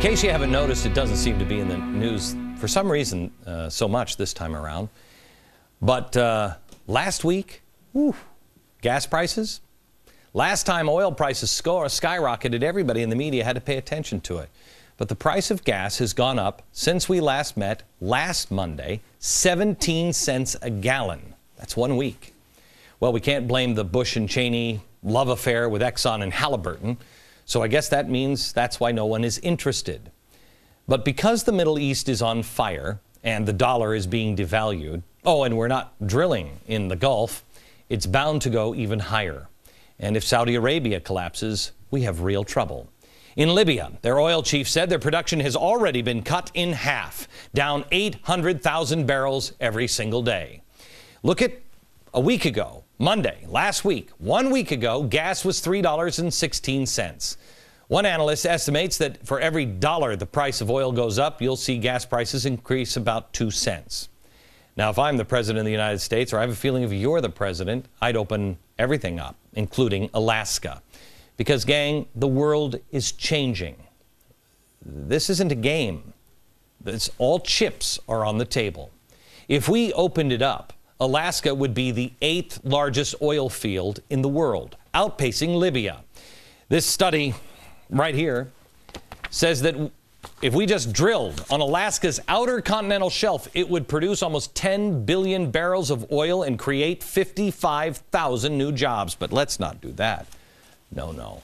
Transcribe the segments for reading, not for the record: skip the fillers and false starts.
case you haven't noticed, it doesn't seem to be in the news for some reason so much this time around. But last week, gas prices. Last time oil prices skyrocketed, everybody in the media had to pay attention to it. But the price of gas has gone up since we last met last Monday, 17 cents a gallon. That's 1 week. Well, we can't blame the Bush and Cheney love affair with Exxon and Halliburton, so I guess that means that's why no one is interested. But because the Middle East is on fire and the dollar is being devalued, and we're not drilling in the Gulf, it's bound to go even higher. And if Saudi Arabia collapses, we have real trouble. In Libya, their oil chief said their production has already been cut in half, down 800,000 barrels every single day. Look at a week ago, Monday, last week, 1 week ago, gas was $3.16. One analyst estimates that for every dollar the price of oil goes up, you'll see gas prices increase about 2 cents. Now, if I'm the president of the United States, or I have a feeling if you're the president, I'd open everything up, including Alaska. Because, gang, the world is changing. This isn't a game. All chips are on the table. If we opened it up, Alaska would be the 8th largest oil field in the world, outpacing Libya. This study right here says that if we just drilled on Alaska's outer continental shelf, it would produce almost 10 billion barrels of oil and create 55,000 new jobs. But let's not do that. No.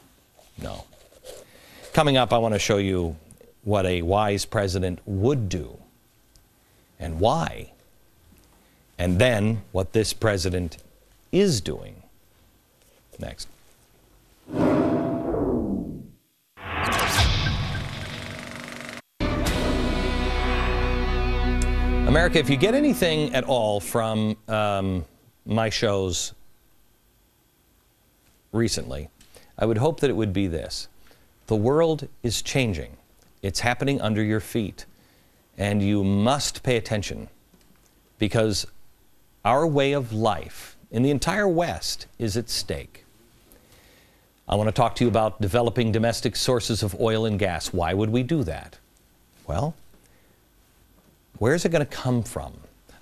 Coming up, I want to show you what a wise president would do and why. And then what this president is doing. Next. America, if you get anything at all from my shows recently, I would hope that it would be this. The world is changing. It's happening under your feet. And you must pay attention because our way of life in the entire West is at stake. I want to talk to you about developing domestic sources of oil and gas. Why would we do that? Well, where's it going to come from?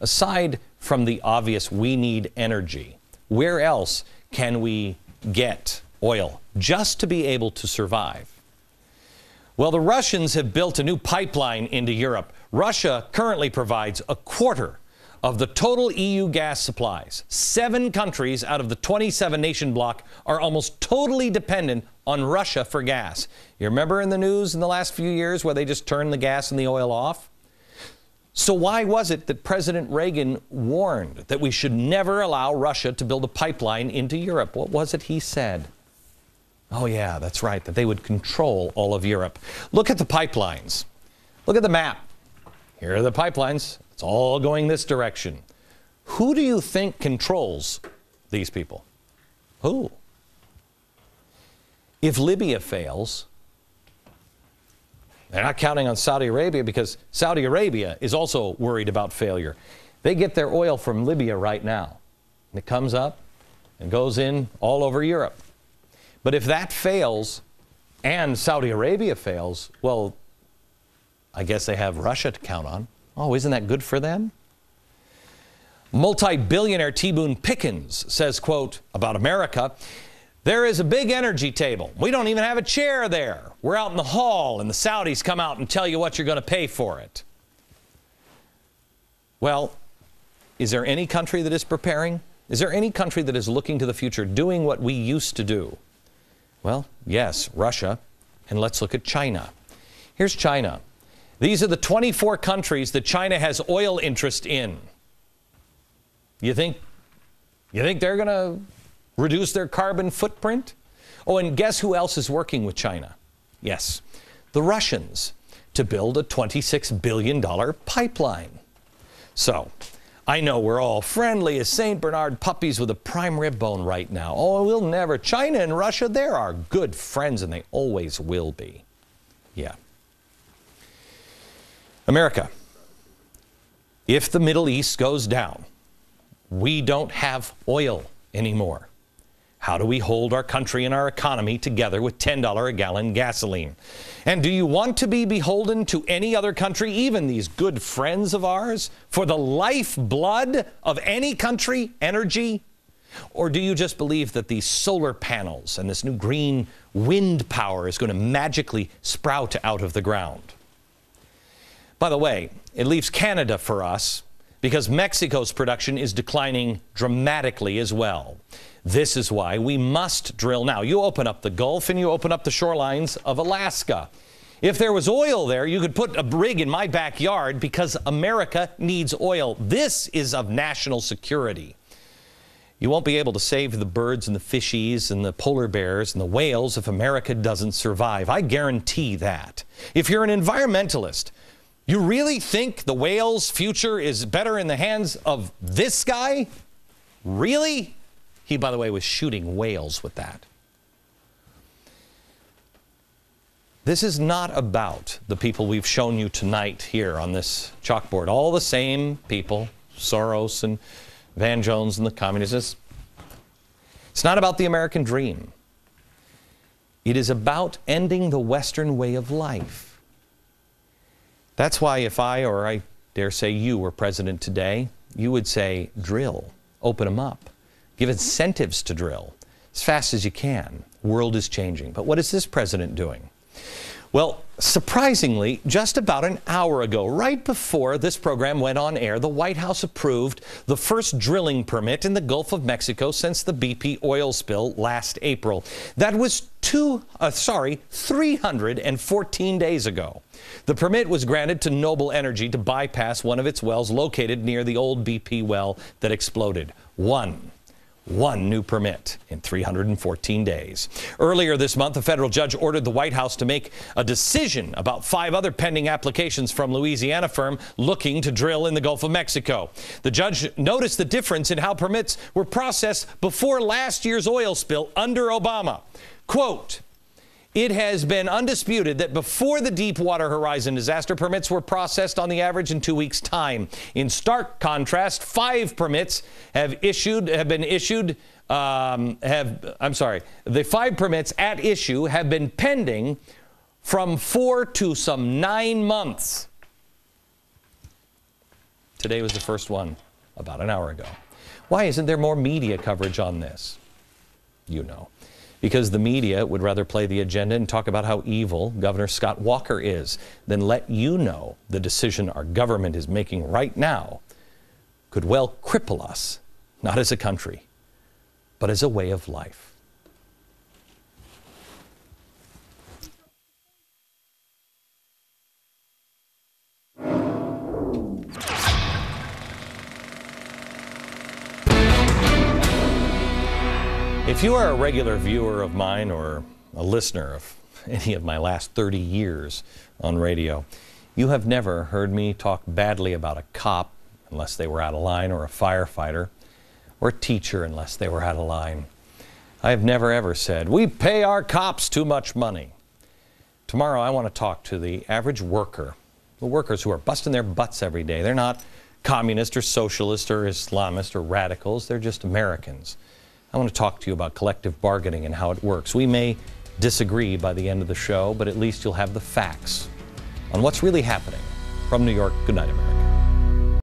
Aside from the obvious, we need energy, where else can we get oil just to be able to survive? Well, the Russians have built a new pipeline into Europe. Russia currently provides a quarter of the total EU gas supplies. 7 countries out of the 27-nation bloc are almost totally dependent on Russia for gas. You remember in the news in the last few years where they just turned the gas and the oil off? So why was it that President Reagan warned that we should never allow Russia to build a pipeline into Europe? What was it he said? Oh yeah, that's right, that they would control all of Europe. Look at the pipelines. Look at the map. Here are the pipelines. It's all going this direction. Who do you think controls these people? Who? If Libya fails, they're not counting on Saudi Arabia because Saudi Arabia is also worried about failure. They get their oil from Libya right now. And it comes up and goes in all over Europe. But if that fails and Saudi Arabia fails, well, I guess they have Russia to count on. Oh, isn't that good for them? Multi-billionaire T. Boone Pickens says, quote, about America, there is a big energy table. We don't even have a chair there. We're out in the hall and the Saudis come out and tell you what you're going to pay for it. Well, is there any country that is preparing? Is there any country that is looking to the future, doing what we used to do? Well, yes, Russia. And let's look at China. Here's China. These are the 24 countries that China has oil interest in. You think they're going to reduce their carbon footprint? Oh, and guess who else is working with China? Yes, the Russians, to build a $26 billion pipeline. So, I know we're all friendly as St. Bernard puppies with a prime rib bone right now. Oh, we'll never. China and Russia, they're our good friends, and they always will be. Yeah. America, if the Middle East goes down, we don't have oil anymore. How do we hold our country and our economy together with $10 a gallon gasoline? And do you want to be beholden to any other country, even these good friends of ours, for the lifeblood of any country, energy? Or do you just believe that these solar panels and this new green wind power is going to magically sprout out of the ground? By the way, it leaves Canada for us because Mexico's production is declining dramatically as well. This is why we must drill now. You open up the Gulf and you open up the shorelines of Alaska. If there was oil there, you could put a rig in my backyard because America needs oil. This is of national security. You won't be able to save the birds and the fishies and the polar bears and the whales if America doesn't survive. I guarantee that. If you're an environmentalist, you really think the whale's future is better in the hands of this guy? Really? He, by the way, was shooting whales with that. This is not about the people we've shown you tonight here on this chalkboard. All the same people, Soros and Van Jones and the communists. It's not about the American dream. It is about ending the Western way of life. That's why if I, or I dare say you, were president today, you would say, drill, open them up. Give incentives to drill as fast as you can. The world is changing. But what is this president doing? Well, surprisingly, just about an hour ago, right before this program went on air, the White House approved the first drilling permit in the Gulf of Mexico since the BP oil spill last April. That was 314 days ago. The permit was granted to Noble Energy to bypass one of its wells located near the old BP well that exploded. One new permit in 314 days. Earlier this month, a federal judge ordered the White House to make a decision about 5 other pending applications from Louisiana firm looking to drill in the Gulf of Mexico. The judge noticed the difference in how permits were processed before last year's oil spill under Obama. Quote, "It has been undisputed that before the Deepwater Horizon disaster, permits were processed on the average in 2 weeks' time. In stark contrast, 5 permits the 5 permits at issue have been pending from 4 to some 9 months." Today was the first one, about an hour ago. Why isn't there more media coverage on this? You know. Because the media would rather play the agenda and talk about how evil Governor Scott Walker is than let you know the decision our government is making right now could well cripple us, not as a country, but as a way of life. If you are a regular viewer of mine or a listener of any of my last 30 years on radio, you have never heard me talk badly about a cop unless they were out of line, or a firefighter, or a teacher unless they were out of line. I have never ever said, we pay our cops too much money. Tomorrow I want to talk to the average worker, the workers who are busting their butts every day. They're not communist or socialist or Islamist or radicals, they're just Americans. I want to talk to you about collective bargaining and how it works. We may disagree by the end of the show, but at least you'll have the facts on what's really happening. From New York, good night, America.